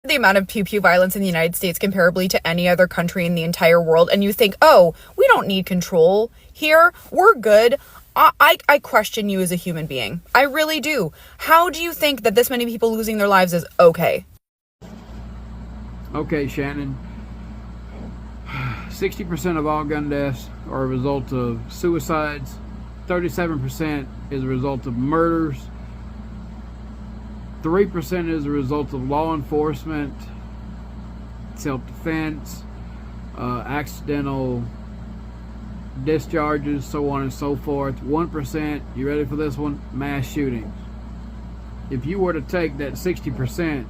The amount of pew pew violence in the United States comparably to any other country in the entire world, and you think, oh, we don't need control here, we're good. I question you as a human being. I really do. How do you think that this many people losing their lives is okay? Okay, Shannon. 60% of all gun deaths are a result of suicides. 37% is a result of murders. 3% is a result of law enforcement, self-defense, accidental discharges, so on and so forth. 1%, you ready for this one? Mass shootings. If you were to take that 60%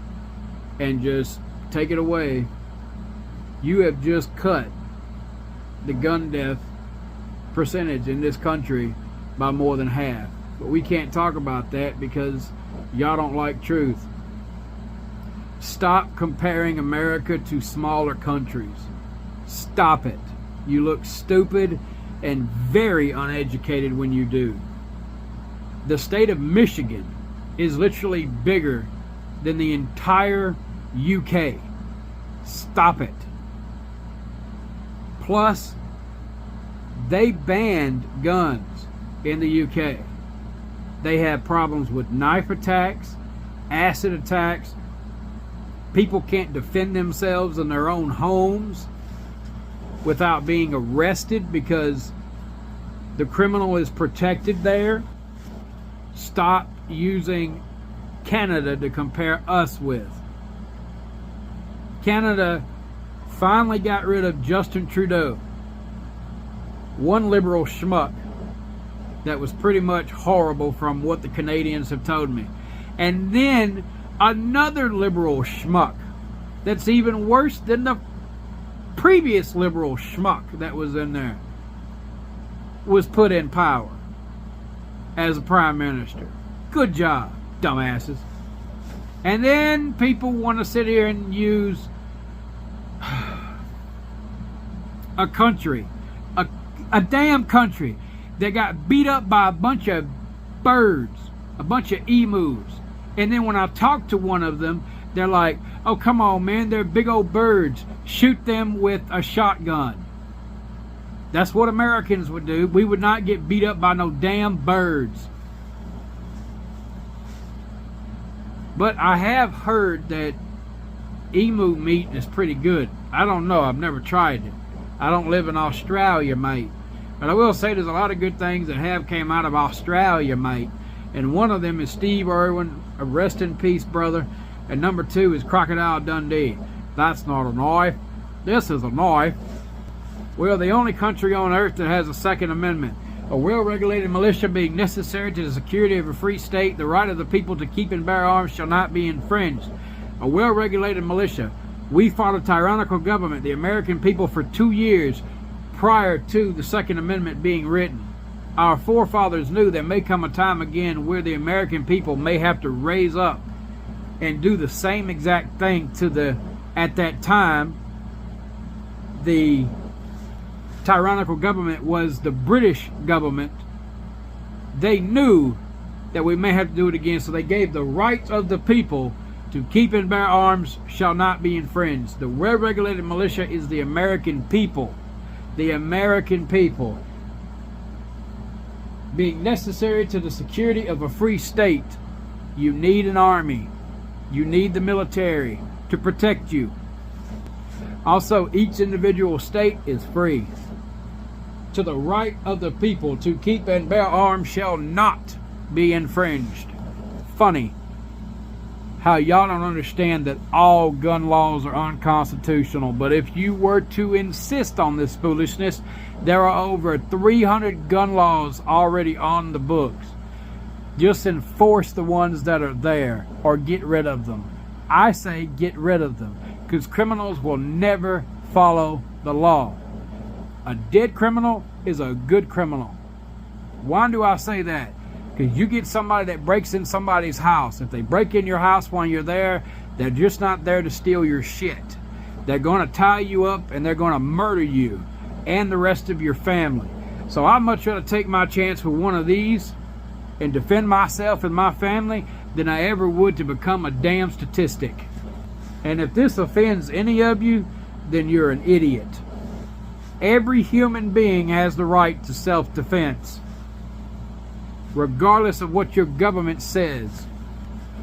and just take it away, you have just cut the gun death percentage in this country by more than half. But we can't talk about that because y'all don't like truth. Stop comparing America to smaller countries. Stop it. You look stupid and very uneducated when you do. The state of Michigan is literally bigger than the entire UK. Stop it. Plus, they banned guns in the UK. They have problems with knife attacks, acid attacks. People can't defend themselves in their own homes without being arrested because the criminal is protected there. Stop using Canada to compare us with. Canada finally got rid of Justin Trudeau, one liberal schmuck that was pretty much horrible from what the Canadians have told me. And then another liberal schmuck that's even worse than the previous liberal schmuck that was in there was put in power as a prime minister. Good job, dumbasses. And then people want to sit here and use a country, a damn country that got beat up by a bunch of birds, a bunch of emus. And then when I talk to one of them, they're like, oh, come on, man, they're big old birds. Shoot them with a shotgun. That's what Americans would do. We would not get beat up by no damn birds. But I have heard that emu meat is pretty good. I don't know. I've never tried it. I don't live in Australia, mate. But I will say there's a lot of good things that have came out of Australia, mate. And one of them is Steve Irwin, a rest in peace, brother. And number 2 is Crocodile Dundee. That's not a knife. This is a knife. We're the only country on earth that has a Second Amendment. A well-regulated militia being necessary to the security of a free state, the right of the people to keep and bear arms shall not be infringed. A well-regulated militia. We fought a tyrannical government, the American people, for 2 years prior to the Second Amendment being written. Our forefathers knew there may come a time again where the American people may have to raise up and do the same exact thing to the, at that time, the tyrannical government was the British government. They knew that we may have to do it again, so they gave the rights of the people to keep and bear arms shall not be infringed. The well-regulated militia is the American people. The American people. Being necessary to the security of a free state, you need an army. You need the military to protect you. Also, each individual state is free. To the right of the people to keep and bear arms shall not be infringed. Funny how y'all don't understand that all gun laws are unconstitutional. But if you were to insist on this foolishness, there are over 300 gun laws already on the books. Just enforce the ones that are there or get rid of them. I say get rid of them because criminals will never follow the law. A dead criminal is a good criminal. Why do I say that? Because you get somebody that breaks in somebody's house. If they break in your house while you're there, they're just not there to steal your shit. They're going to tie you up and they're going to murder you and the rest of your family. So I'd much rather take my chance with one of these and defend myself and my family than I ever would to become a damn statistic. And if this offends any of you, then you're an idiot. Every human being has the right to self-defense, regardless of what your government says.